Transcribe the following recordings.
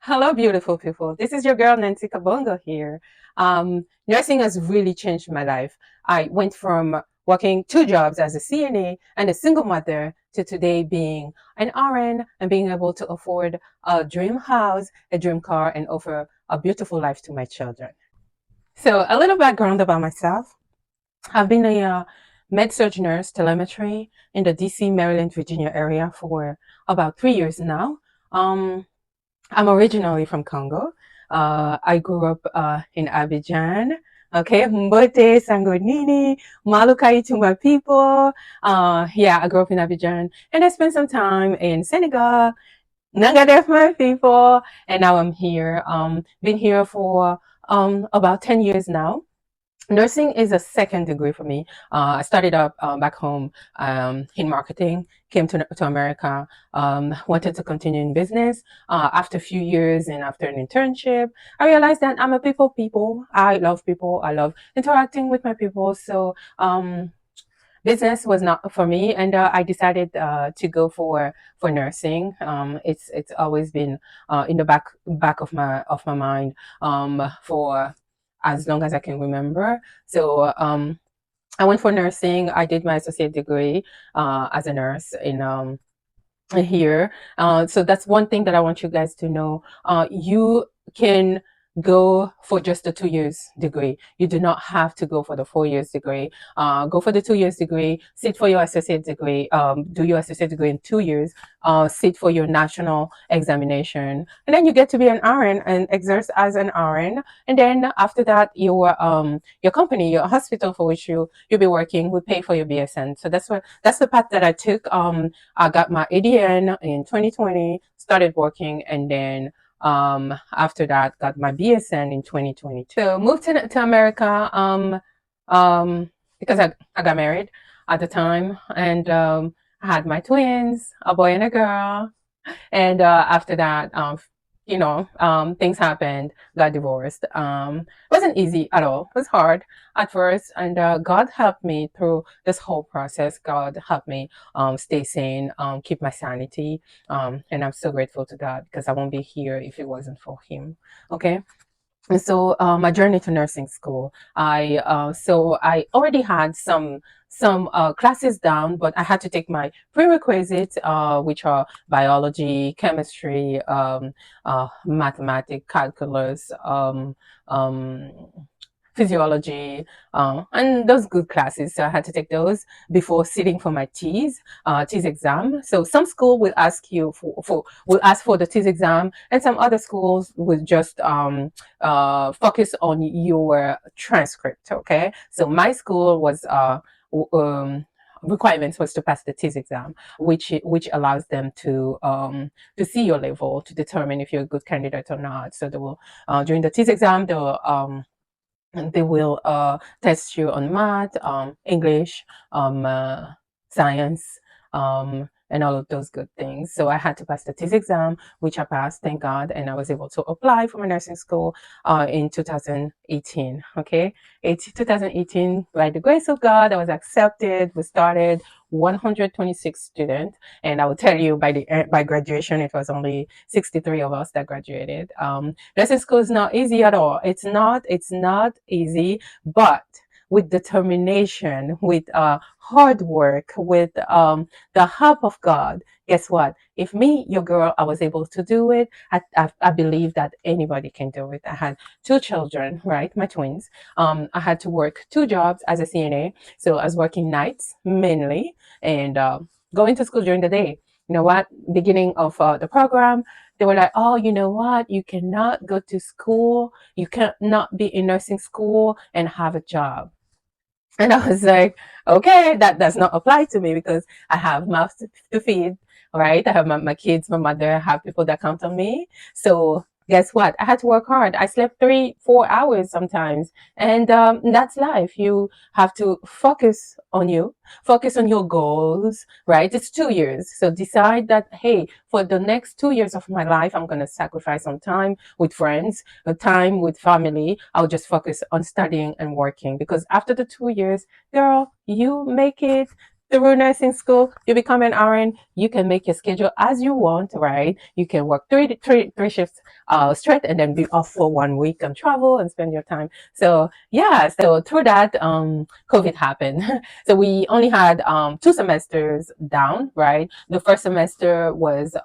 Hello, beautiful people. This is your girl, Nancy Kabongo here. Nursing has really changed my life. I went from working two jobs as a CNA and a single mother to today being an RN and being able to afford a dream house, a dream car, and offer a beautiful life to my children. So, a little background about myself. I've been a med-surg nurse telemetry in the DC, Maryland, Virginia area for about 3 years now. Um, I'm originally from Congo. I grew up in Abidjan. Okay, Mbote, Sangonini, Malukai to my people. Yeah, I grew up in Abidjan, and I spent some time in Senegal, Nangadef, my people, and now I'm here. Been here for about 10 years now. Nursing is a second degree for me. I started up back home in marketing, came to America, wanted to continue in business. After a few years and after an internship, I realized that I'm a people. I love people. I love interacting with my people. So business was not for me, and I decided to go for nursing. It's always been in the back of my mind for as long as I can remember. So I went for nursing. I did my associate degree as a nurse in here. So that's one thing that I want you guys to know. You can go for just the 2 years degree. You do not have to go for the 4 years degree. Go for the 2 years degree, sit for your associate degree, do your associate degree in 2 years, sit for your national examination, and then you get to be an RN and exerce as an RN. And then after that, your company, your hospital for which you'll be working will pay for your BSN. So that's the path that I took. I got my ADN in 2020, started working, and then after that, got my BSN in 2022. So moved to America because I got married at the time, and I had my twins, a boy and a girl. And after that, things happened, got divorced. It wasn't easy at all. It was hard at first. And God helped me through this whole process. God helped me stay sane, keep my sanity. And I'm so grateful to God because I won't be here if it wasn't for Him. Okay. And so my journey to nursing school, I already had some classes down, but I had to take my prerequisites, which are biology, chemistry, mathematics, calculus, um, physiology, and those good classes. So I had to take those before sitting for my TEAS exam. So some school will ask you will ask for the TEAS exam, and some other schools will just focus on your transcript. Okay, so my school was requirements was to pass the TEAS exam, which allows them to see your level to determine if you're a good candidate or not. So they will during the TEAS exam they will test you on math, English, science, and all of those good things. So I had to pass the TEAS exam, which I passed, thank God, and I was able to apply for my nursing school in 2018. Okay, it's 2018. By the grace of God, I was accepted. We started 126 students, and I will tell you by graduation, it was only 63 of us that graduated. Nursing school is not easy at all. It's not easy, but with determination, with hard work, with the help of God, guess what? If me, your girl, I was able to do it, I believe that anybody can do it. I had two children, right? My twins. I had to work two jobs as a CNA. So I was working nights mainly and going to school during the day. You know what? Beginning of the program, they were like, oh, you know what? You cannot go to school. You cannot be in nursing school and have a job. And I was like, okay, that does not apply to me because I have mouths to feed, right? I have my kids, my mother, I have people that count on me. So guess what? I had to work hard. I slept 3, 4 hours sometimes. And that's life. You have to focus on your goals, right? It's 2 years. So decide that, hey, for the next 2 years of my life, I'm going to sacrifice some time with friends, time with family. I'll just focus on studying and working because after the 2 years, girl, you make it through nursing school, you become an RN, you can make your schedule as you want, right? You can work three shifts straight and then be off for 1 week and travel and spend your time. So yeah, so through that, COVID happened. So we only had 2 semesters down, right? The first semester was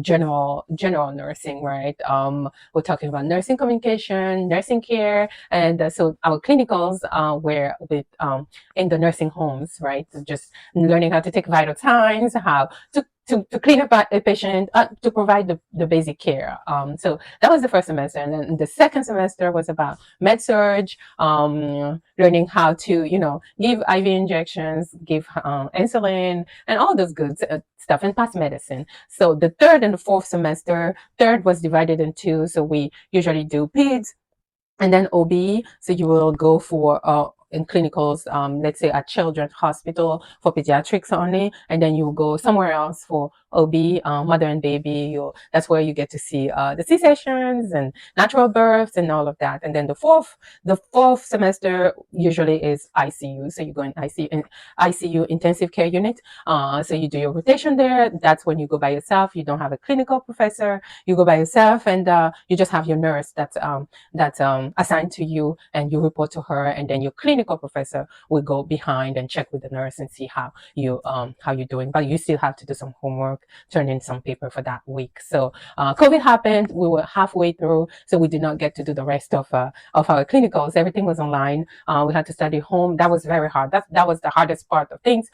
general nursing, right? We're talking about nursing communication, nursing care, and so our clinicals were with in the nursing homes, right? So just learning how to take vital signs, how to clean up a patient, to provide the basic care. So that was the first semester. And then the second semester was about med surge, learning how to, give IV injections, give insulin, and all those good stuff, and past medicine. So the third and the fourth semester, third was divided in two. So we usually do peds and then OB. So you will go for in clinicals, let's say at Children's Hospital for pediatrics only, and then you go somewhere else for OB, mother and baby. That's where you get to see the C-sections and natural births and all of that. And then the fourth semester usually is ICU. So you go in ICU intensive care unit. So you do your rotation there. That's when you go by yourself. You don't have a clinical professor. You go by yourself, and you just have your nurse that's assigned to you, and you report to her, and then your clinical professor will go behind and check with the nurse and see how you're doing. But you still have to do some homework, turn in some paper for that week. So COVID happened. We were halfway through, so we did not get to do the rest of our clinicals. Everything was online. We had to study home. That was very hard. That was the hardest part of things.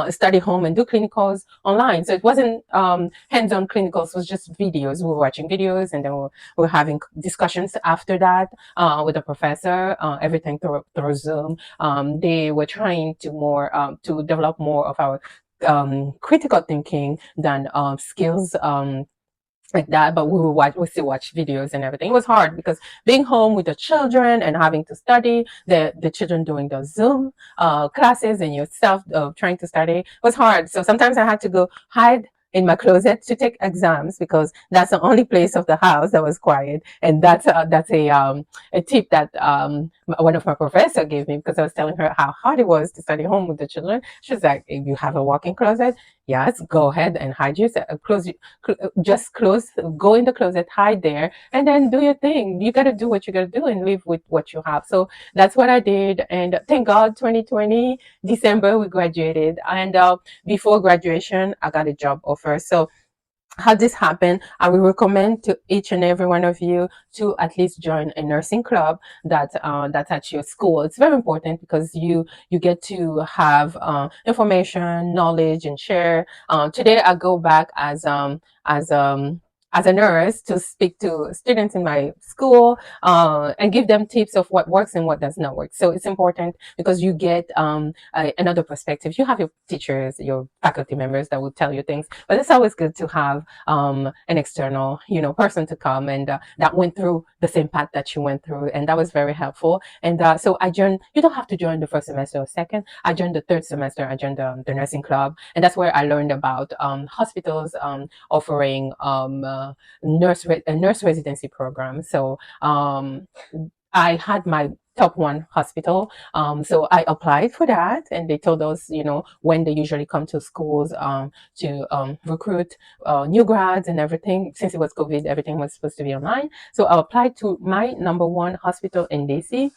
Study home and do clinicals online. So it wasn't hands-on clinicals. It was just videos. We were watching videos, and then we were having discussions after that with the professor. Everything through Zoom. They were trying to develop more of our critical thinking than skills like that, but we still watch videos and everything. It was hard because being home with the children and having to study, the children doing the Zoom classes and yourself trying to study was hard. So sometimes I had to go hide in my closet to take exams because that's the only place of the house that was quiet. And that's a tip that one of my professor gave me, because I was telling her how hard it was to study home with the children. She's like, if you have a walk-in closet, yes, go ahead and hide yourself, just close, go in the closet, hide there, and then do your thing. You got to do what you got to do and live with what you have. So that's what I did. And thank God, 2020, December, we graduated. And before graduation, I got a job offer. So how this happened, I will recommend to each and every one of you to at least join a nursing club that's at your school. It's very important because you get to have information, knowledge, and share. Today I go back as as a nurse to speak to students in my school and give them tips of what works and what does not work. So it's important because you get another perspective. You have your teachers, your faculty members that will tell you things, but it's always good to have an external, person to come and that went through the same path that you went through, and that was very helpful. And so I joined. You don't have to join the first semester or second. I joined the third semester. I joined the nursing club, and that's where I learned about hospitals offering a nurse residency program. So I had my top one hospital. So I applied for that, and they told us, when they usually come to schools to recruit new grads and everything. Since it was COVID, everything was supposed to be online. So I applied to my number one hospital in DC.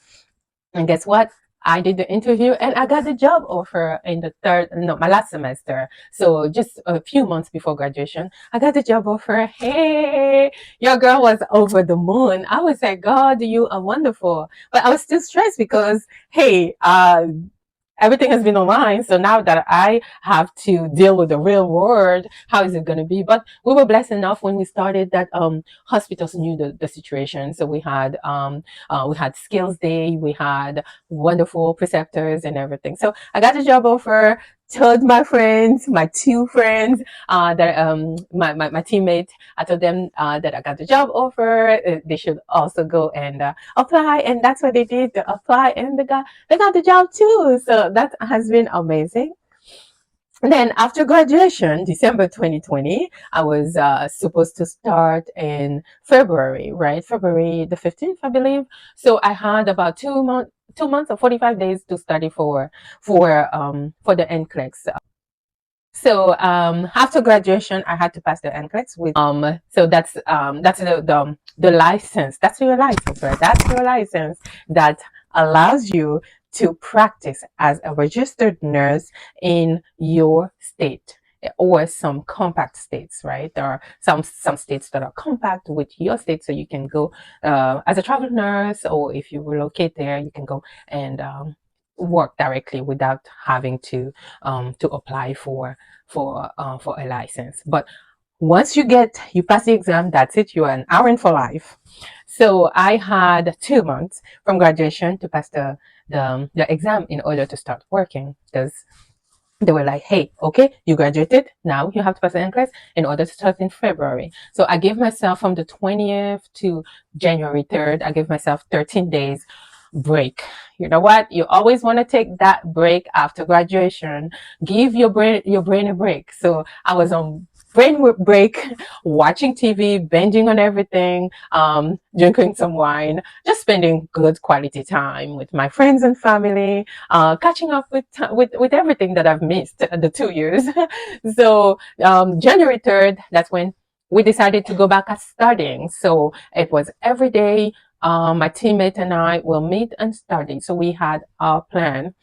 And guess what? I did the interview and I got the job offer in my last semester. So just a few months before graduation, I got the job offer. Hey, your girl was over the moon. I was like, God, you are wonderful. But I was still stressed because, hey, everything has been online. So now that I have to deal with the real world, how is it going to be? But we were blessed enough when we started that hospitals knew the situation. So we had skills day, we had wonderful preceptors and everything. So I got a job offer, told my friends, my two friends, that my teammate, I told them that I got the job offer. They should also go and apply, and that's what they did. They apply, and they got the job too. So that has been amazing. And then after graduation, December 2020, I was supposed to start in February, right? February the 15th, I believe. So I had about 2 months. 2 months or 45 days to study for the NCLEX. So after graduation, I had to pass the NCLEX with so that's the license. That's your license, right? That's your license that allows you to practice as a registered nurse in your state or some compact states, right? There are some states that are compact with your state, so you can go as a travel nurse, or if you relocate there, you can go and work directly without having to apply for a license. But once you pass the exam, that's it. You are an RN for life. So I had 2 months from graduation to pass the exam in order to start working, because they were like, hey, okay, you graduated. Now you have to pass the NCLEX in order to start in February. So I gave myself from the 20th to January 3rd, I gave myself 13 days break. You know what? You always want to take that break after graduation. Give your brain a break. So I was on brain break, watching TV, binging on everything, drinking some wine, just spending good quality time with my friends and family, catching up with everything that I've missed the 2 years. So January 3rd, that's when we decided to go back at studying. So it was every day. My teammate and I will meet and study. So we had our plan.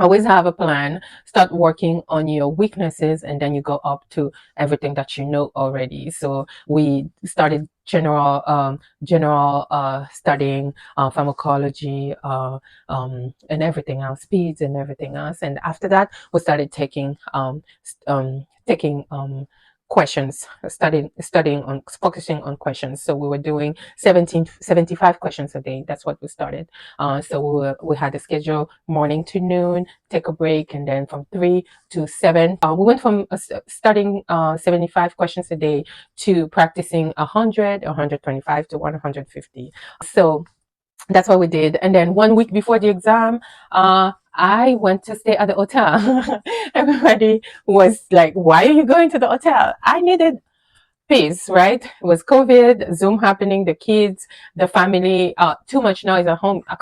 Always have a plan. Start working on your weaknesses, and then you go up to everything that you know already. So we started general studying pharmacology and everything else, speeds and everything else. And after that, we started taking questions, studying on focusing on questions. So we were doing 75 questions a day. That's what we started. So we had a schedule morning to noon, take a break, and then from 3 to 7, we went from studying 75 questions a day to practicing 100, 125 to 150. So that's what we did. And then 1 week before the exam, I went to stay at the hotel. Everybody was like, why are you going to the hotel? I needed peace, right? It was COVID, Zoom happening, the kids, the family, too much noise at home. I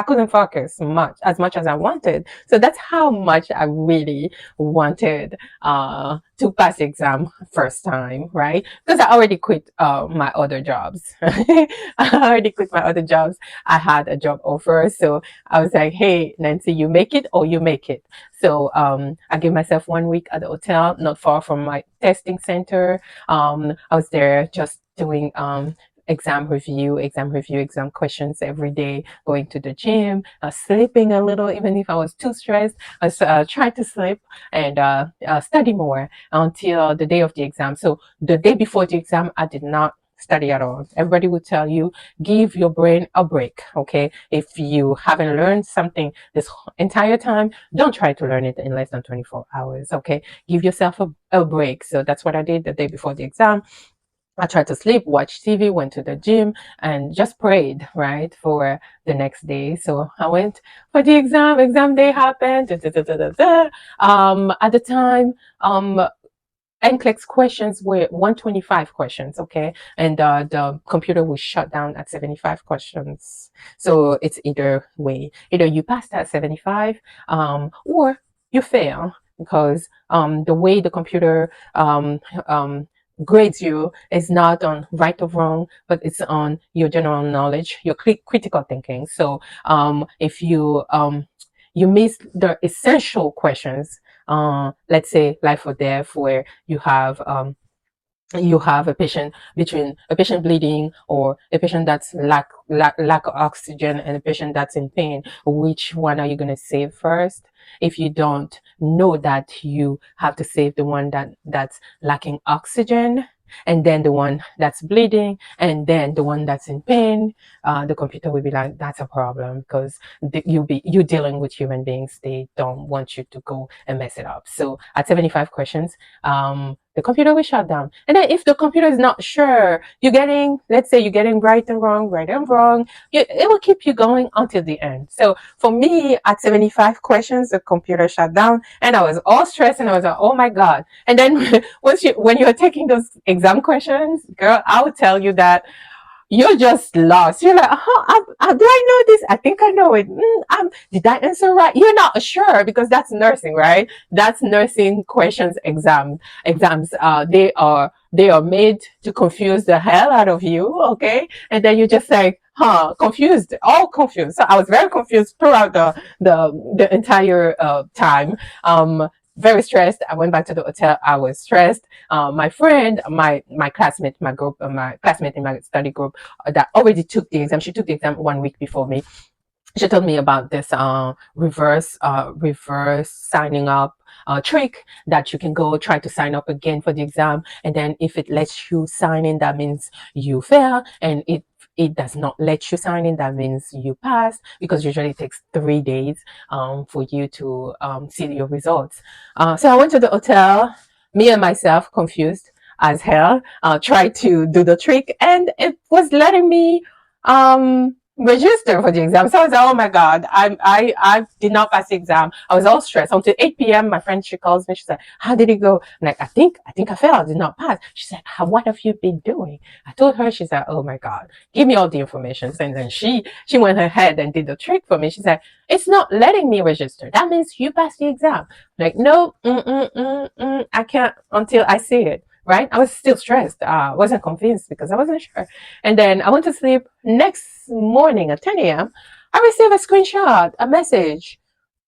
couldn't focus much as I wanted. So that's how much I really wanted to pass the exam first time, right? Because I already quit my other jobs. I already quit my other jobs. I had a job offer. So I was like, hey, Nancy, you make it or you make it. So I gave myself 1 week at the hotel, not far from my testing center. I was there just doing exam questions every day, going to the gym, sleeping a little, even if I was too stressed. I tried to sleep and study more until the day of the exam. So the day before the exam, I did not study at all. Everybody would tell you, give your brain a break. Okay. If you haven't learned something this entire time, don't try to learn it in less than 24 hours. Okay. Give yourself a break. So that's what I did the day before the exam. I tried to sleep, watch TV, went to the gym, and just prayed, right, for the next day. So I went for the exam. Exam day happened. Da, da, da, da, da, da. At the time, NCLEX questions were 125 questions, okay? And the computer was shut down at 75 questions. So it's either way. Either you pass that 75 or you fail, because the way the computer grades you is not on right or wrong, but it's on your general knowledge, your critical thinking. So if you miss the essential questions, let's say life or death, where you have a patient between a patient bleeding or a patient that's lack of oxygen and a patient that's in pain, which one are you going to save first? If you don't know that, you have to save the one that's lacking oxygen, and then the one that's bleeding, and then the one that's in pain. The computer will be like, that's a problem, because you dealing with human beings. They don't want you to go and mess it up. So at 75 questions, the computer will shut down. And then if the computer is not sure, let's say you're getting right and wrong, it will keep you going until the end. So for me, at 75 questions, the computer shut down, and I was all stressed, and I was like, oh my God. And then when you're taking those exam questions, girl, I would tell you that you're just lost. You're like, do I know this? I think I know it. Did I answer right? You're not sure because that's nursing, right? That's nursing questions exams. They are made to confuse the hell out of you, okay? And then you just like, confused, all confused. So I was very confused throughout the entire time. Very stressed. I went back to the hotel. I was stressed. My friend, my classmate, my classmate in my study group that already took the exam. She took the exam 1 week before me. She told me about this reverse signing up trick that you can go try to sign up again for the exam, and then if it lets you sign in, that means you fail, and it does not let you sign in, that means you pass, because usually it takes 3 days for you to see your results. So I went to the hotel, me and myself confused as hell, tried to do the trick, and it was letting me register for the exam. So I was like, oh my God, I did not pass the exam. I was all stressed until 8 p.m. My friend, she calls me. She said, how did it go? I'm like, I think I failed. I did not pass. She said, what have you been doing? I told her. She said, oh my God, give me all the information. And then she went ahead and did the trick for me. She said, it's not letting me register. That means you passed the exam. I'm like, no, I can't until I see it. Right? I was still stressed. Wasn't convinced because I wasn't sure. And then I went to sleep. Next morning at 10 a.m., I received a screenshot, a message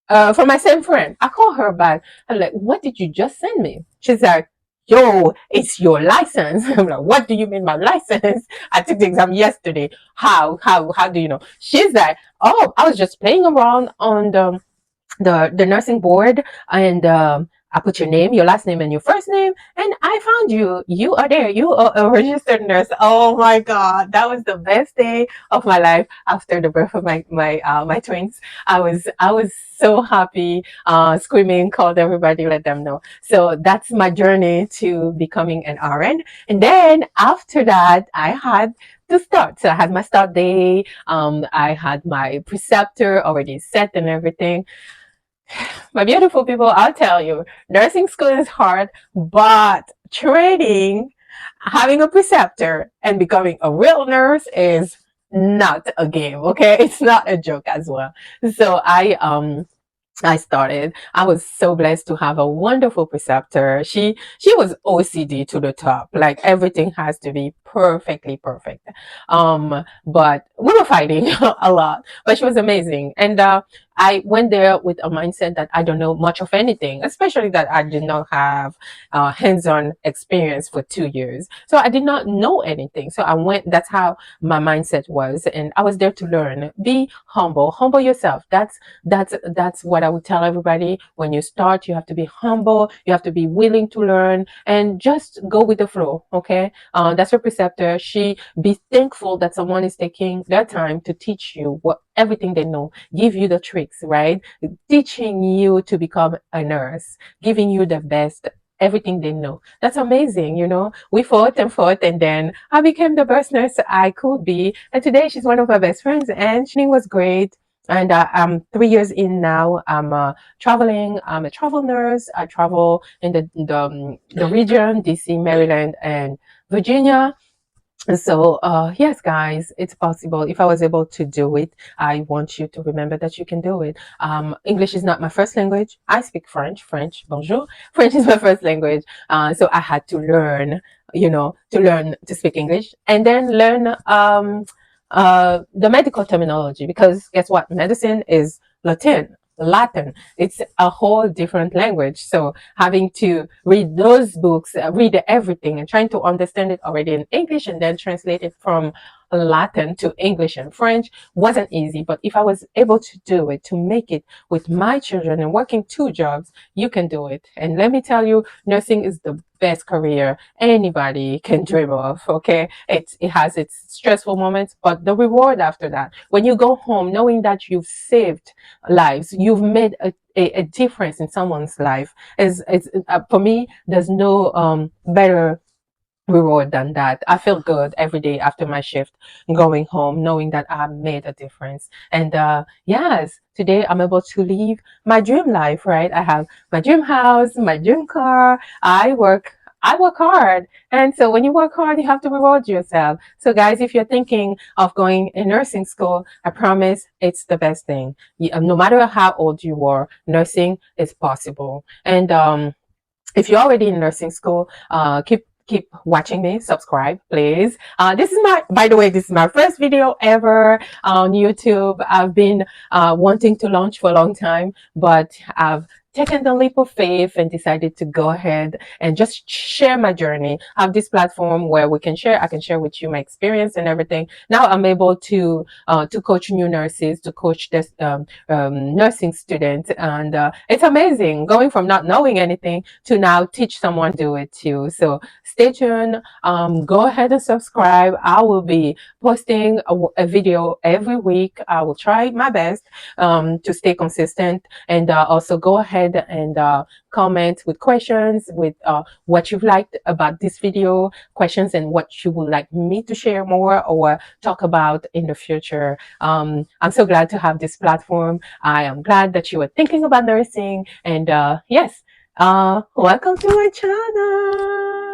from my same friend. I call her back. I'm like, what did you just send me? She's like, yo, it's your license. I'm like, what do you mean my license? I took the exam yesterday. How do you know? She's like, oh, I was just playing around on the nursing board, and I put your name, your last name, and your first name, and I found you. You are there. You are a registered nurse. Oh my God, that was the best day of my life after the birth of my twins. I was so happy, screaming, called everybody, let them know. So that's my journey to becoming an RN. And then after that, I had to start. So I had my start day. I had my preceptor already set and everything. My beautiful people, I'll tell you, nursing school is hard, but training, having a preceptor, and becoming a real nurse is not a game, okay? It's not a joke as well. So I started. I was so blessed to have a wonderful preceptor. She was OCD to the top. Like everything has to be perfectly perfect. But we were fighting a lot. But she was amazing. And I went there with a mindset that I don't know much of anything, especially that I did not have hands-on experience for 2 years. So I did not know anything. So I went, that's how my mindset was. And I was there to learn. Be humble. Humble yourself. That's what I would tell everybody. When you start, you have to be humble. You have to be willing to learn and just go with the flow. Okay. That's your preceptor. She be thankful that someone is taking their time to teach you what everything they know, give you the tricks, right? Teaching you to become a nurse, giving you the best, everything they know. That's amazing, you know. We fought and fought, and then I became the best nurse I could be. And today she's one of my best friends, and she was great. And I'm 3 years in now. I'm traveling. I'm a travel nurse. I travel in the region, DC, Maryland, and Virginia. So, yes, guys, it's possible. If I was able to do it, I want you to remember that you can do it. English is not my first language. I speak French, bonjour. French is my first language. So I had to learn, to learn to speak English and then learn, the medical terminology, because guess what? Medicine is Latin. It's a whole different language. So having to read those books, read everything and trying to understand it already in English and then translate it from Latin to English and French wasn't easy. But if I was able to do it, to make it with my children and working 2 jobs, you can do it. And let me tell you, nursing is the best career anybody can dream of. Okay. It has its stressful moments, but the reward after that, when you go home knowing that you've saved lives, you've made a difference in someone's life, is for me, there's no better reward than that. I feel good every day after my shift, going home knowing that I made a difference. And yes, today I'm able to live my dream life, right? I have my dream house, my dream car. I work I work hard. And so when you work hard, you have to reward yourself. So guys, if you're thinking of going in nursing school, I promise it's the best thing. No matter how old you are, nursing is possible. And if you're already in nursing school, keep watching me. Subscribe, please. This is my, by the way, this is my first video ever on YouTube. I've been wanting to launch for a long time, but I've taken the leap of faith and decided to go ahead and just share my journey. I have this platform where we can share. I can share with you my experience and everything. Now I'm able to coach new nurses, to coach this nursing students, and it's amazing going from not knowing anything to now teach someone do it too. So stay tuned. Go ahead and subscribe. I will be posting a video every week. I will try my best to stay consistent, and also go ahead and comment with questions, with what you've liked about this video, questions, and what you would like me to share more or talk about in the future. I'm so glad to have this platform. I am glad that you were thinking about nursing, and yes, welcome to my channel.